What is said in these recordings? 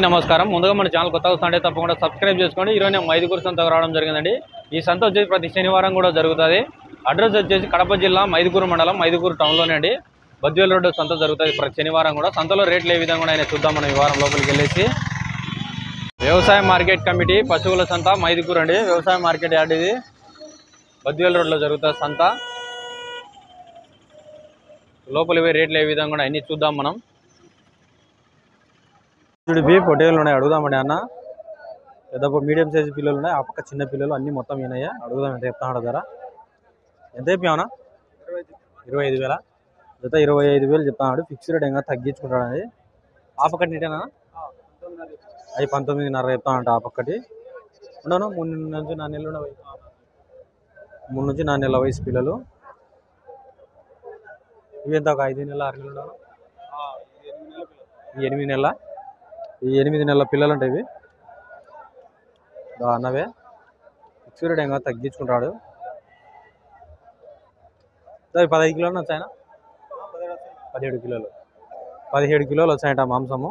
నమస్కారం. ముందుగా మన ఛానల్ కొత్తగా వస్తుంటే తప్పకుండా సబ్స్క్రైబ్ చేసుకోండి. ఈరోజు నేను మైదుకూరు సంతకు రావడం జరిగిందండి. ఈ సంత వచ్చేసి ప్రతి శనివారం కూడా జరుగుతుంది. అడ్రస్ వచ్చేసి కడప జిల్లా మైదుకూరు మండలం మైదుకూరు టౌన్లోనే అండి. బద్వేల్ రోడ్డు సంత జరుగుతుంది ప్రతి శనివారం కూడా. సంతలో రేట్లు ఏ విధంగా ఆయన చూద్దాం మనం ఈ వారం లోపలికి వెళ్ళేసి. వ్యవసాయ మార్కెట్ కమిటీ పశువుల సంత మైదుకూరు అండి. వ్యవసాయ మార్కెట్ యార్డ్ ఇది. బద్వేల్ రోడ్లో జరుగుతుంది సంత. లోపలికి రేట్లు ఏ విధంగా అన్ని చూద్దాం మనం. బీ పొట్టేళ్ళు ఉన్నాయి, అడుగుదామండి అన్న. పెద్ద మీడియం సైజు పిల్లలు ఉన్నాయి, ఆ పక్క చిన్న పిల్లలు అన్ని మొత్తం ఈయనయ్యా. అడుగుదాం ఎంత చెప్తాడు ధర. ఎంత చెప్పావునా? 25,000 జత. 25,000 చెప్తాడు. ఫిక్స్ రేట్ ఇంకా తగ్గించుకుంటాడు అది. ఆ పక్కటి నీటేనా? అవి 19,500 చెప్తానంట ఆ పక్కటి. ఉండను 3 నుంచి 4 నెలలు ఉండవు. 3 నుంచి 4 నెలల వయసు పిల్లలు. ఇవి ఎంత? ఒక 5 నెలల 6 నెలలు ఉండవు. 8 నెలల. ఈ 8 నెలల పిల్లలు అంటే ఇవి అన్నవే. ఫిక్స్ రేట్ ఇంకా తగ్గించుకుంటాడు. 15 కిలోలు వచ్చాయన? 17 కిలోలు. 17 కిలోలు వచ్చాయంట మాంసము.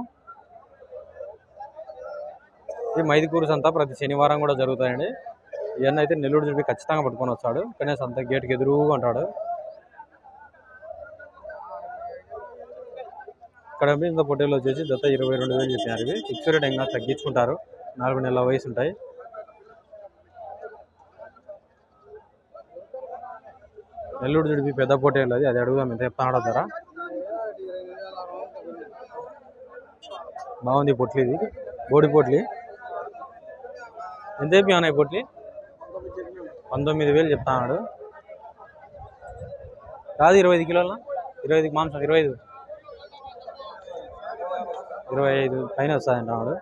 ఇది మైదుకూరు సంత ప్రతి శనివారం కూడా జరుగుతాయండి. ఇవన్నీ అయితే నెల్లూరు చూపి ఖచ్చితంగా పట్టుకొని వస్తాడు. కానీ సంత గేట్కి ఎదురుగా అంటాడు. ఇక్కడ ఇంత పొట్టేలు వచ్చేసి జత 22,000 చెప్పినారు. ఇవి ఫిక్స్ రేట్ ఇంకా తగ్గించుకుంటారు. 4 నెలల వయసు ఉంటాయి. నెల్లూరు జుడిపి పెద్ద పొట్టేలు అది. అది అడుగుదాం ఎంత చెప్తాడో ధర. బాగుంది పొట్లి. ఇది బోడి పొట్లి. ఎంత చెప్పి పొట్లి? 19,000 చెప్తాడు. కాదు 25 కిలోల? 25 మాంసం. 25 పైన వస్తాయంట వాడు.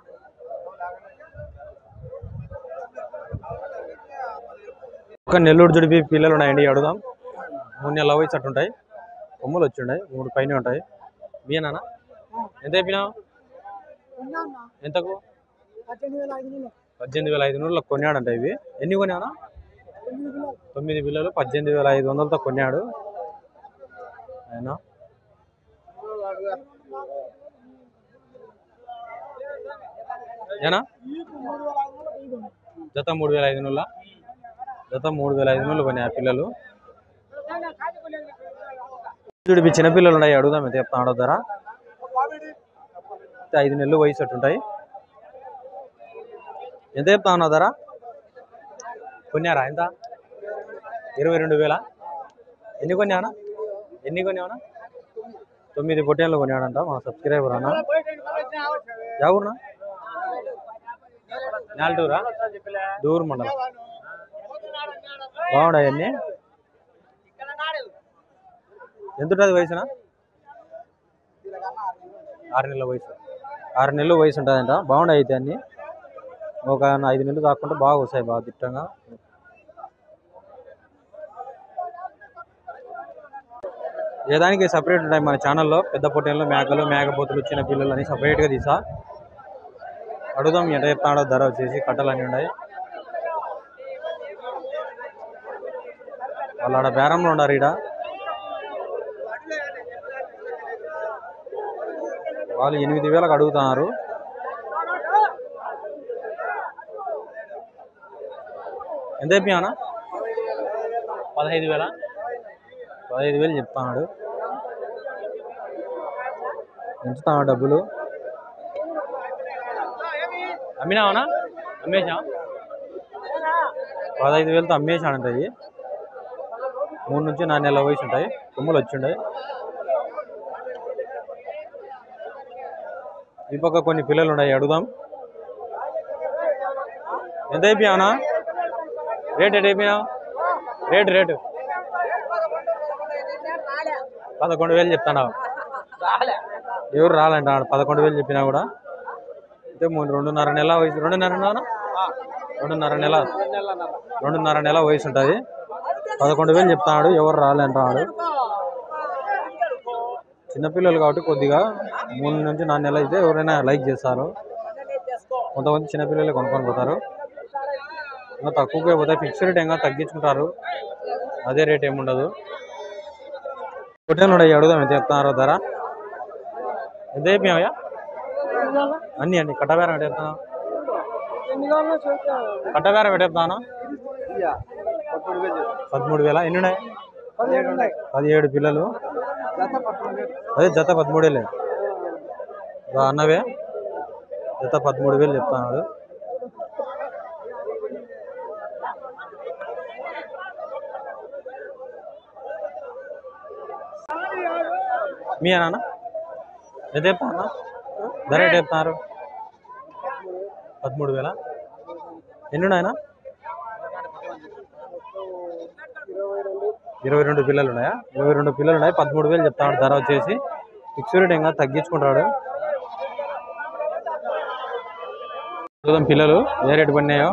ఒక నెల్లూరు జుడిపి పిల్లలు ఉన్నాయండి, అడుగుదాం. 3 నెలల వయసు అట్టుంటాయి. కొమ్ములు వచ్చి ఉన్నాయి, 3 పైన ఉంటాయి. మీనా? ఎంత చెప్పినావు? ఎంతకు? 18,500 కొన్నాడంట ఇవి. ఎన్ని కొన్నావునా? 9 పిల్లలు 18,500తో కొన్నాడు ఆయన. ఏనా? జత 3,500. జత 3,500 కొన్నా పిల్లలు. చూడిపి చిన్నపిల్లలు ఉన్నాయి, అడుగుదాం ఎంత చెప్తాడో ధర. 5 నెలలు వయసు అట్టుంటాయి. ఎంత చెప్తా ఉన్నావు ధర? కొన్నారా? ఎంత? 22,000. ఎన్ని కొన్నావునా? 9 పొట్టేళ్ళు కొన్నాడంట మా సబ్స్క్రైబర్ అన్న. ఎవరునా? నాలుటూరా? దూరు మండలం. బాగున్నాయి అన్ని. ఎంత ఉంటుంది వయసునా? 6 నెలల వయసు. 6 నెలలు వయసు ఉంటుందంట. బాగున్నాయి అయితే అన్ని. ఒక 5 నెలలు కాకుండా బాగా వస్తాయి, బాగా దిట్టంగా. ఏదానికి సపరేట్ ఉంటాయి మన ఛానల్లో. పెద్ద పొట్టేళ్ళు, మేకలు, మేకపోతులు, చిన్న పిల్లలు అని సపరేట్గా తీసా. అడుగుదాం ఎంత చెప్తాడో ధర. వచ్చేసి కట్టలు అన్నీ ఉన్నాయి. వాళ్ళు ఆడ బేరంలో ఉన్నారు. ఈడ వాళ్ళు 8,000 అడుగుతున్నారు. ఎంత చెప్పినా? 15,000. 15,000 చెప్తున్నాడు. ఎంచుతావా డబ్బులు? అమ్మినావనా? అమ్మేసా? 15,000తో అమ్మేసాడంట. అవి 3 నుంచి 4 నెలల వయసు ఉంటాయి. కొమ్ములు వచ్చిండాయి. ఈ పక్క కొన్ని పిల్లలు ఉన్నాయి, అడుగుదాం. ఎంత అయిపోయావునా? రేట్ ఎట్ అయిపోయినావు? రేటు 11,000 చెప్తాను. ఎవరు రాలంట. 11,000 చెప్పినా కూడా. అయితే 2.5 నెలల వయసు. 2.5 నెల వయసు ఉంటుంది. 11,000 చెప్తాడు. ఎవరు రాలంటాడు. చిన్నపిల్లలు కాబట్టి కొద్దిగా 3 నుంచి 4 నెలలు అయితే ఎవరైనా లైక్ చేస్తారు. కొంతమంది చిన్నపిల్లలే కొనుక్కొని పోతారు. ఇంకా తక్కువగా పోతే ఫిక్స్ రేట్ ఇంకా తగ్గించుకుంటారు. అదే రేట్ ఏముండదు. పొట్టేలు ఉన్నాయి, అడుగుదాం ఎంత చెప్తున్నారో ధర. ఎంత అయిపోయావయ్యా? అన్నీ అన్ని కట్టబేరం ఎటు చెప్తాను కట్టబేరం ఎటు చెప్తాను 13,000 ఎన్ని ఉన్నాయి 17 పిల్లలు అదే జత 13,000 అన్నవే జత 13,000 చెప్తాను మీ అన్న ఎంత చెప్తాను ధర ఎటు చెప్తున్నారు 13,000 ఎన్ని ఉన్నాయన 22 పిల్లలు ఉన్నాయా 22 పిల్లలు ఉన్నాయి 13,000 చెప్తాడు ధర వచ్చేసి ఫిక్స్డ్ ఇంకా తగ్గించుకుంటాడు చూద్దాం పిల్లలు ఏ రేటు పడినాయో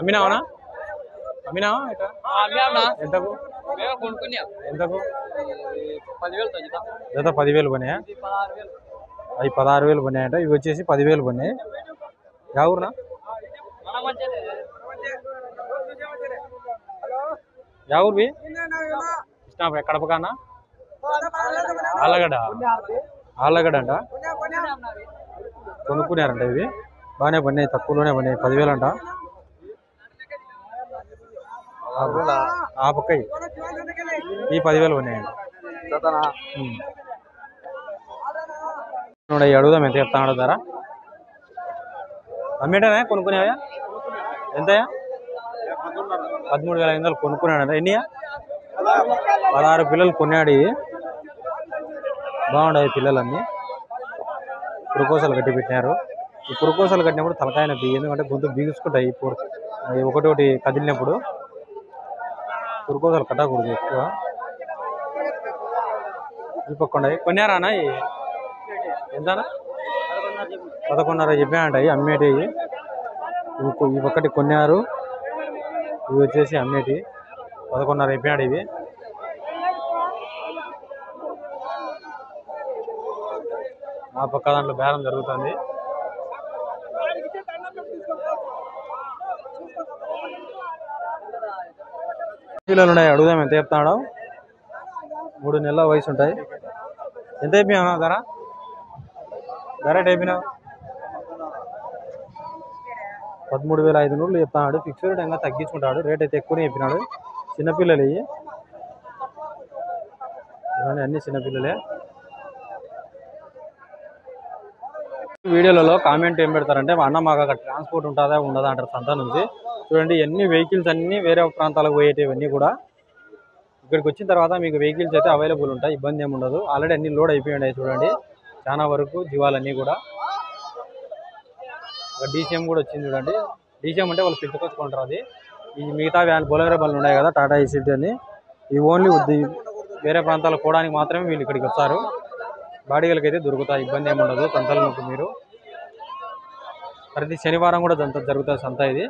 అమ్మినావనా అమ్మినావా ఎంతకు ఎంతకు జత 10,000 పడినాయా అవి 16,000 పడినాయంట ఇవి వచ్చేసి 10,000 పడినాయి యా ఊరునా యా ఊరు ఇష్టం కడపకానా ఆళ్ళగడ్డ అంట కొనుక్కున్నారంట ఇవి బాగానే పడినాయి తక్కువలోనే పడినాయి 10,000 అంట ఆ పక్క ఈ 10,000 పడినాయంట అడుగుదాం ఎంత చెప్తాను ధర అమ్మేటనే కొనుక్కునేవా ఎంతయా 13,500 కొనుక్కున్నాడంట ఎన్నియా 16 పిల్లలు కొన్నాడు బాగుండవు పిల్లలన్నీ పురుకోసలు కట్టి పెట్టినారు ఈ పురుకోసలు కట్టినప్పుడు తలకాయ నొప్పి ఎందుకంటే గొంతు బిగుసుకుంటాయి ఒకటి కదిలినప్పుడు పురుకోసలు కట్టకూడదు ఎక్కువ ఈ పక్క కొన్నారా ఎంతనా 11,500 చెప్పాయంటాయి అమ్మేటివి ఈ ఒక్కటి కొన్నారు ఇవి వచ్చేసి అమ్మేటి 11,500 చెప్పాడు ఇవి ఆ పక్క దాంట్లో బేరం జరుగుతుంది పిల్లలు ఉన్నాయి అడుగుదాం ఎంత చెప్తాడు 3 నెలల వయసు ఉంటాయి ఎంత అయిపోయినా ధర ధర అయిపోయినా 13,500 చెప్తాడు ఫిక్స్డ్ ఇంకా తగ్గించుకుంటాడు రేట్ అయితే ఎక్కువనే చెప్పినాడు చిన్నపిల్లలు ఇవి అన్ని చిన్నపిల్లలే వీడియోలలో కామెంట్ ఏం పెడతారంటే అన్న మాకు అక్కడ ట్రాన్స్పోర్ట్ ఉంటుందా ఉండదా అంటారు సంత నుంచి చూడండి ఎన్ని వెహికల్స్ అన్నీ వేరే ప్రాంతాలకు పోయేటివన్నీ కూడా ఇక్కడికి వచ్చిన తర్వాత మీకు వెహికల్స్ అయితే అవైలబుల్ ఉంటాయి ఇబ్బంది ఏమి ఉండదు ఆల్రెడీ అన్ని లోడ్ అయిపోయి ఉన్నాయి చూడండి చాలా వరకు జీవాలన్నీ కూడా డీసీఎం కూడా వచ్చింది చూడండి డీసీఎం అంటే వాళ్ళు పిలుచుకొచ్చుకుంటారు అది ఈ మిగతా బొలెరో బండ్లు ఉన్నాయి కదా టాటా ఏసీ అని ఈ ఓన్లీ వేరే ప్రాంతాలకు పోవడానికి మాత్రమే వీళ్ళు ఇక్కడికి వస్తారు బాడీలకి అయితే దొరుకుతాయి ఇబ్బంది ఏమి ఉండదు సంతలకు మీరు ప్రతి శనివారం కూడా జరుగుతుంది సంత ఇది